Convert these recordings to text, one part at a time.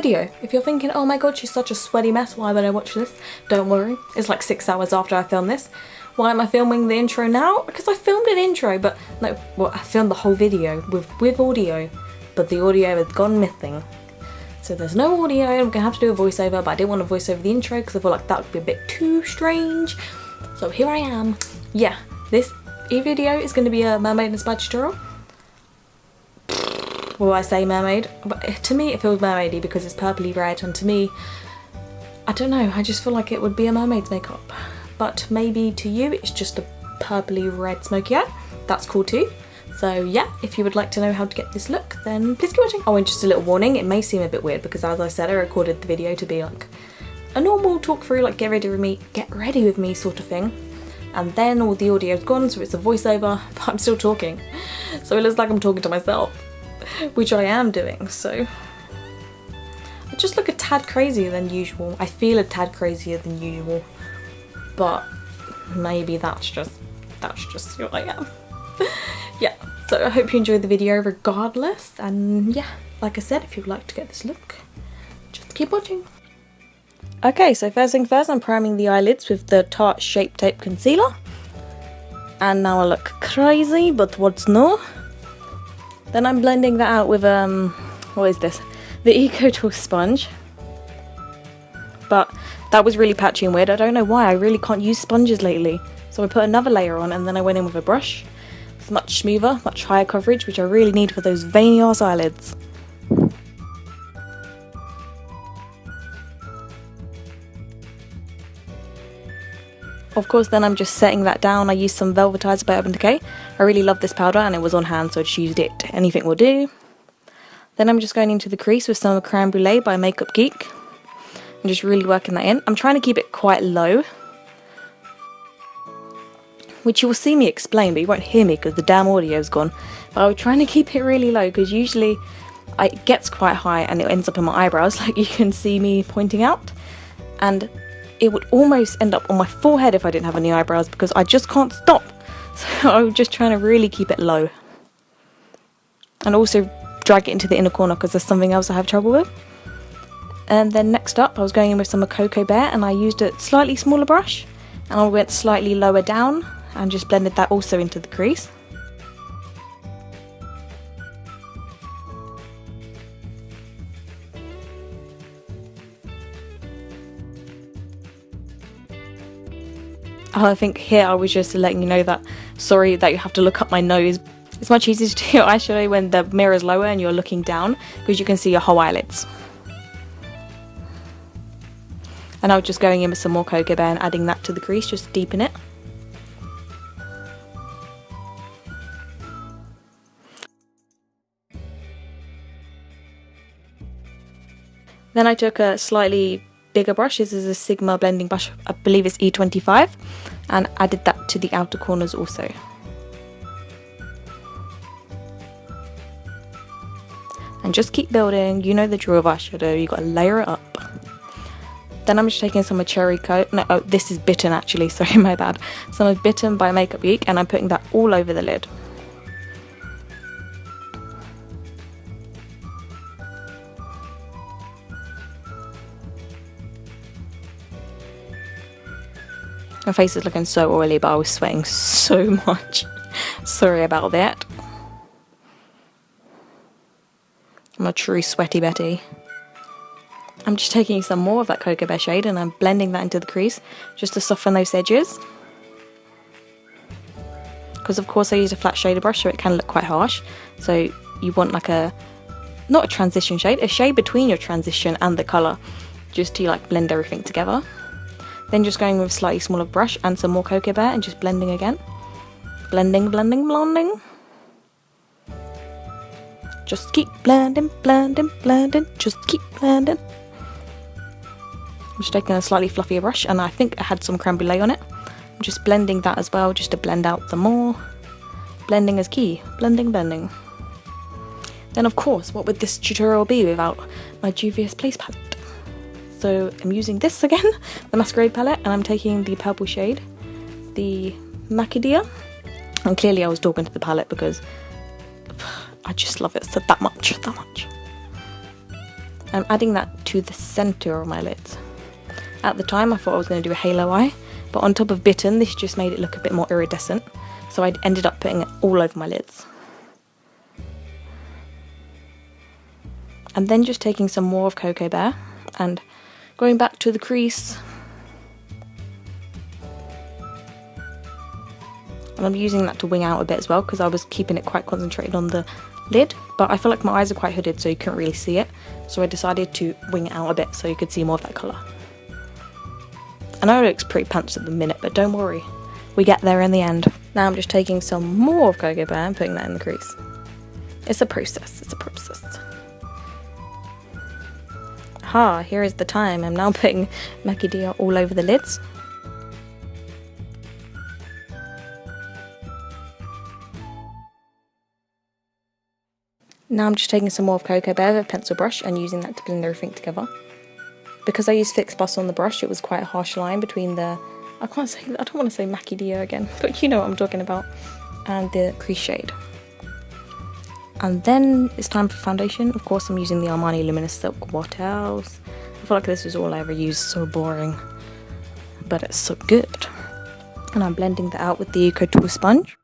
video. If you're thinking, oh my god, she's such a sweaty mess, why would I watch this? Don't worry, it's like 6 hours after I filmed this. Why am I filming the intro now? Because I filmed an intro, but no, well, I filmed the whole video with audio, but the audio had gone missing. So there's no audio, I'm gonna have to do a voiceover, but I didn't want to voice over the intro because I feel like that would be a bit too strange. So here I am. Yeah, this video is gonna be a mermaid inspired tutorial. Will I say mermaid? But to me it feels mermaidy because it's purpley red, and to me, I don't know, I just feel like it would be a mermaid's makeup. But maybe to you it's just a purpley red smoky eye. That's cool too. So yeah, if you would like to know how to get this look, then please keep watching. Oh, and just a little warning, it may seem a bit weird because as I said, I recorded the video to be like a normal talk through, like get ready with me sort of thing. And then all the audio's gone, so it's a voiceover, but I'm still talking. So it looks like I'm talking to myself, which I am doing, so. I just look a tad crazier than usual. I feel a tad crazier than usual. But maybe that's just who I am. Yeah, so I hope you enjoyed the video regardless, and yeah, like I said, if you'd like to get this look, just keep watching. Okay, so first thing first, I'm priming the eyelids with the Tarte Shape Tape Concealer. And now I look crazy, but what's no? Then I'm blending that out with, what is this? The Eco Tool sponge. But that was really patchy and weird. I don't know why, I really can't use sponges lately. So I put another layer on and then I went in with a brush. It's much smoother, much higher coverage, which I really need for those veiny ass eyelids. Of course, then I'm just setting that down. I used some Velvetizer by Decay. I really love this powder and it was on hand, so I just used it. Anything will do. Then I'm just going into the crease with some Creme Brulee by Geek. I'm just really working that in. I'm trying to keep it quite low, which you will see me explain, but you won't hear me because the damn audio's gone. But I was trying to keep it really low because usually it gets quite high and it ends up in my eyebrows, like you can see me pointing out. And it would almost end up on my forehead if I didn't have any eyebrows because I just can't stop. So I was just trying to really keep it low. And also drag it into the inner corner because there's something else I have trouble with. And then next up I was going in with some Cocoa Bear and I used a slightly smaller brush and I went slightly lower down and just blended that also into the crease. I think here I was just letting you know that, sorry that you have to look up my nose. It's much easier to do your eyeshadow when the mirror's lower and you're looking down because you can see your whole eyelids. And I was just going in with some more Cocoa Bear and adding that to the crease just to deepen it. Then I took a slightly bigger brush, this is a Sigma blending brush, I believe it's E25, and added that to the outer corners also. And just keep building, you know the drill of eyeshadow, you gotta layer it up. Then I'm just taking some of Cherry Coat, no, oh, this is Bitten actually, sorry, my bad. Some of Bitten by Geek, and I'm putting that all over the lid. My face is looking so oily, but I was sweating so much. Sorry about that. I'm a true sweaty Betty. I'm just taking some more of that Cocoa Bear shade and I'm blending that into the crease just to soften those edges. Because of course I used a flat shader brush so it can look quite harsh. So you want like not a transition shade, a shade between your transition and the colour, just to like blend everything together. Then just going with a slightly smaller brush and some more Cocoa Bear and just blending again. Blending, blending, blending. Just keep blending, blending, blending, just keep blending. I'm just taking a slightly fluffier brush and I think I had some Creme Brulee on it. I'm just blending that as well just to blend out the more. Blending is key. Blending, blending. Then of course, what would this tutorial be without my Juvias Place palette? So I'm using this again, the Masquerade palette, and I'm taking the purple shade, the Macadamia. And clearly I was talking to the palette because I just love it so that much. I'm adding that to the centre of my lids. At the time I thought I was going to do a halo eye, but on top of Bitten this just made it look a bit more iridescent, so I ended up putting it all over my lids. And then just taking some more of Cocoa Bear and going back to the crease. And I'm using that to wing out a bit as well, because I was keeping it quite concentrated on the lid, but I feel like my eyes are quite hooded so you couldn't really see it, so I decided to wing it out a bit so you could see more of that colour. I know it looks pretty pants at the minute, but don't worry, we get there in the end. Now I'm just taking some more of Cocoa Bear and putting that in the crease. It's a process, it's a process. Ha, here is the time. I'm now putting macadamia all over the lids. Now I'm just taking some more of Cocoa Bear with a pencil brush and using that to blend everything together. Because I used Fix Plus on the brush, it was quite a harsh line between the, I don't want to say macadamia again, but you know what I'm talking about, and the crease shade. And then it's time for foundation. Of course I'm using the Armani Luminous Silk. What else? I feel like this is all I ever use, so boring. But it's so good. And I'm blending that out with the Eco Tool sponge.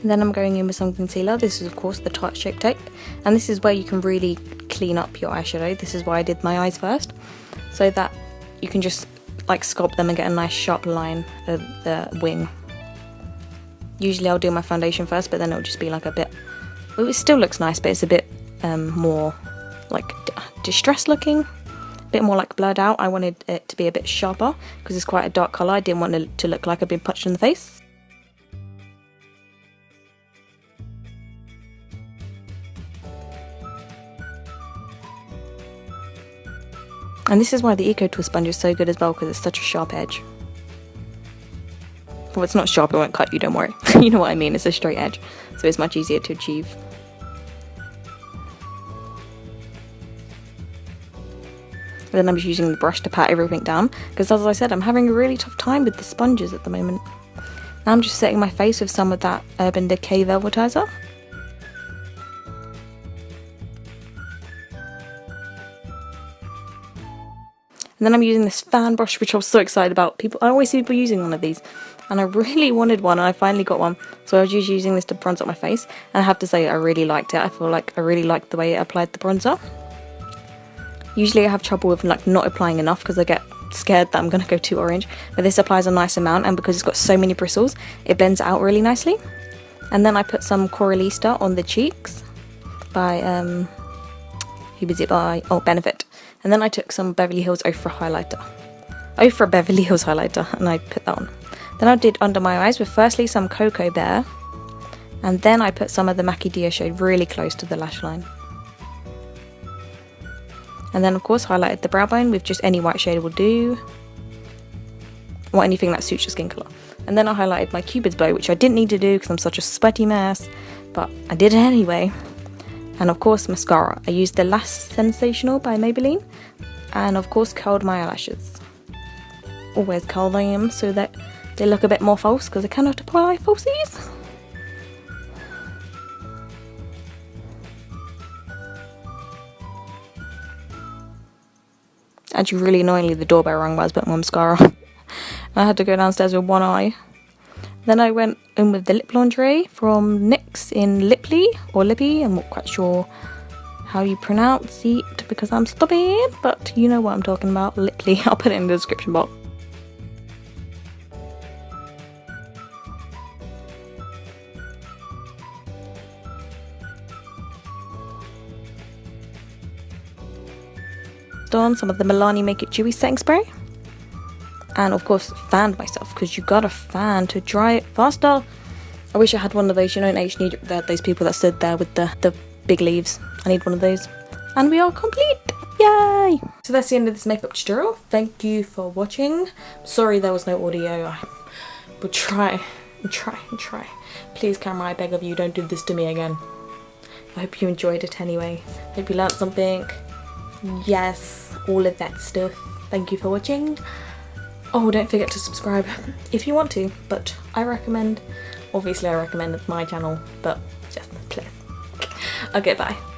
And then I'm going in with some concealer. This is of course the Tarte Shape Tape, and this is where you can really clean up your eyeshadow. This is why I did my eyes first, so that you can just like sculpt them and get a nice sharp line of the wing. Usually I'll do my foundation first, but then it'll just be like a bit, well, it still looks nice, but it's a bit more like distressed looking, a bit more like blurred out. I wanted it to be a bit sharper because it's quite a dark colour. I didn't want it to look like I've been punched in the face. And this is why the Eco Tool sponge is so good as well, because it's such a sharp edge. Well, it's not sharp, it won't cut you, don't worry. You know what I mean, it's a straight edge, so it's much easier to achieve. And then I'm just using the brush to pat everything down, because as I said, I'm having a really tough time with the sponges at the moment. Now I'm just setting my face with some of that Urban Decay Velvetizer. And then I'm using this fan brush, which I was so excited about. I always see people using one of these, and I really wanted one, and I finally got one. So I was just using this to bronze up my face, and I have to say I really liked it. I feel like I really liked the way it applied the bronzer. Usually I have trouble with like not applying enough because I get scared that I'm going to go too orange, but this applies a nice amount, and because it's got so many bristles, it blends out really nicely. And then I put some Coralista on the cheeks by, who was it by? Oh, Benefit. And then I took some Beverly Hills Ofra highlighter. Ofra Beverly Hills highlighter, and I put that on. Then I did under my eyes with firstly some Cocoa Bear, and then I put some of the macadamia shade really close to the lash line. And then of course highlighted the brow bone with just any white shade will do, or anything that suits your skin colour. And then I highlighted my Cupid's bow, which I didn't need to do because I'm such a sweaty mess, but I did it anyway. And of course mascara. I used the Lash Sensational by Maybelline, and of course curled my eyelashes. Always curl them so that they look a bit more false, because I cannot apply falsies. Actually really annoyingly the doorbell rang while I was putting my mascara. I had to go downstairs with one eye. Then I went in with the Lip Lingerie from NYX in Lipli, or Lippi, I'm not quite sure how you pronounce it because I'm stupid, but you know what I'm talking about, Lipli, I'll put it in the description box. On some of the Milani Make It Dewy setting spray. And of course fanned myself, because you got a fan to dry it faster. I wish I had one of those, you know, in H&E, those people that stood there with the big leaves. I need one of those. And we are complete! Yay! So that's the end of this makeup tutorial. Thank you for watching. Sorry there was no audio. I will try and try and try. Please, camera, I beg of you, don't do this to me again. I hope you enjoyed it anyway. Hope you learnt something. Yes, all of that stuff. Thank you for watching. Oh, don't forget to subscribe if you want to, but I recommend, obviously I recommend my channel, but just please. Okay, bye.